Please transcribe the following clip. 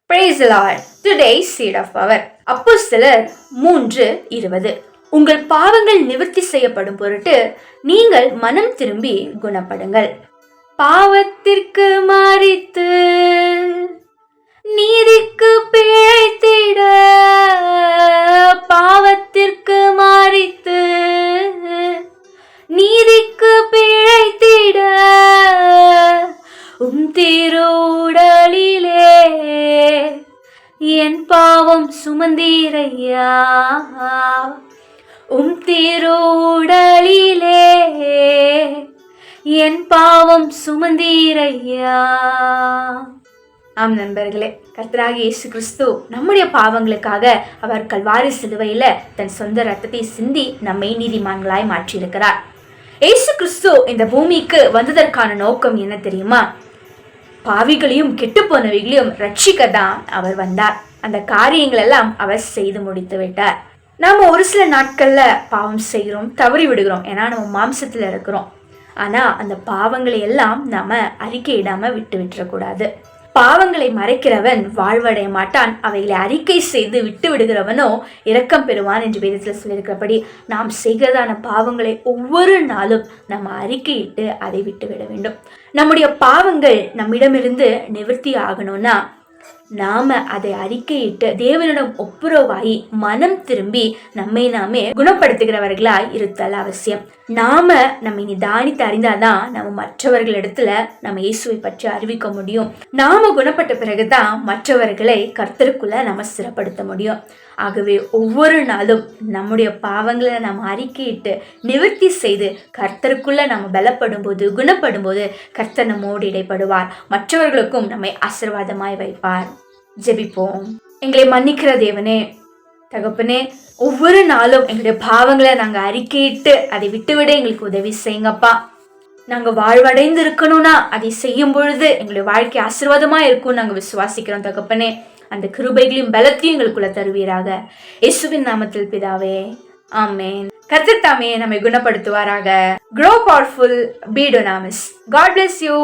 Praise the Lord. Today's seed of power. அப்போஸ்தலர் 3:20. உங்கள் பாவங்கள் நிவர்த்தி செய்யப்படும் பொருட்டு நீங்கள் மனம் திரும்பி குணப்படுங்கள். பாவத்திற்கு மரித்து நீதிக்கு பிழைத்திட, பாவத்திற்கு மரித்து நீதிக்கு பிழைத்திட, திருவுடலிலே என் பாவம் சுமந்தீரையா, திருவுடலிலே என் பாவம் சுமந்தீரையா. ஆம் நண்பர்களே, கர்த்தராகிய இயேசு கிறிஸ்து நம்முடைய பாவங்களுக்காக அவர் கல்வாரி சிலுவையில தன் சொந்த ரத்தத்தை சிந்தி நம்மை நீதிமான்களாய் மாற்றியிருக்கிறார். இயேசு கிறிஸ்து இந்த பூமிக்கு வந்ததற்கான நோக்கம் என்ன தெரியுமா? பாவிகளையும் கெட்டு போனவைகளையும் ரட்சிக்க தான் அவர் வந்தார். அந்த காரியங்கள் எல்லாம் அவர் செய்து முடித்து விட்டார். நாம ஒரு சில நாட்கள்ல பாவம் செய்கிறோம், தவறி விடுகிறோம். ஏன்னா நம்ம மாம்சத்துல இருக்கிறோம். ஆனா அந்த பாவங்களை எல்லாம் நாம அறிக்கையிடாம விட்டு விட்டுறக்கூடாது. பாவங்களை மறைக்கிறவன் வாழ்வடைய மாட்டான், அவைகளை அறிக்கை செய்து விட்டு விடுகிறவனோ இரக்கம் பெறுவான் என்று வேதத்தில் சொல்லியிருக்கிறபடி நாம் செய்கிறதான பாவங்களை ஒவ்வொரு நாளும் நம்ம அறிக்கையிட்டு அதை விட்டு விட வேண்டும். நம்முடைய பாவங்கள் நம்மிடமிருந்து நிவர்த்தி ஆகணும்னா நாம அதை அறிக்கையிட்டு தேவனிடம் ஒப்புரவாகி மனம் திரும்பி நம்மை நாமே குணப்படுத்துகிறவர்களாய் இருத்தல் அவசியம். நாம நம்மை நிதானித்து அறிந்தாதான் நம்ம மற்றவர்களிடத்துல நம்ம இயேசுவை பற்றி அறிவிக்க முடியும். நாம குணப்பட்ட பிறகுதான் மற்றவர்களை கர்த்தருக்குள்ள நம்ம ஸ்திரப்படுத்த முடியும். ஆகவே ஒவ்வொரு நாளும் நம்முடைய பாவங்களை நம்ம அறிக்கையிட்டு நிவர்த்தி செய்து கர்த்தருக்குள்ள நம்ம பலப்படும் போது, குணப்படும் போது கர்த்தர் நம்மோடு இடைப்படுவார், மற்றவர்களுக்கும் நம்மை ஆசீர்வாதமாய் வைப்பார். ஜெபிப்போம். எங்களை மன்னிக்கிற தேவனே, தகப்பனே, ஒவ்வொரு நாளும் எங்களுடைய பாவங்களை நாங்கள் அறிக்கையிட்டு அதை விட்டுவிட எங்களுக்கு உதவி செய்யுங்கப்பா. நாங்கள் வாழ்வடைந்து இருக்கணும்னா அதை செய்யும் பொழுது எங்களுடைய வாழ்க்கை ஆசீர்வாதமா இருக்கும் நாங்கள் விசுவாசிக்கிறோம் தகப்பனே. அந்த கிருபைகளையும் பலத்தையும் எங்களுக்குள்ள தருவீராக. இயேசுவின் நாமத்தில் பிதாவே, ஆமென். கர்த்தர் தாமே நம்மை குணப்படுத்துவாராக. Grow powerful, be dunamis. God bless you.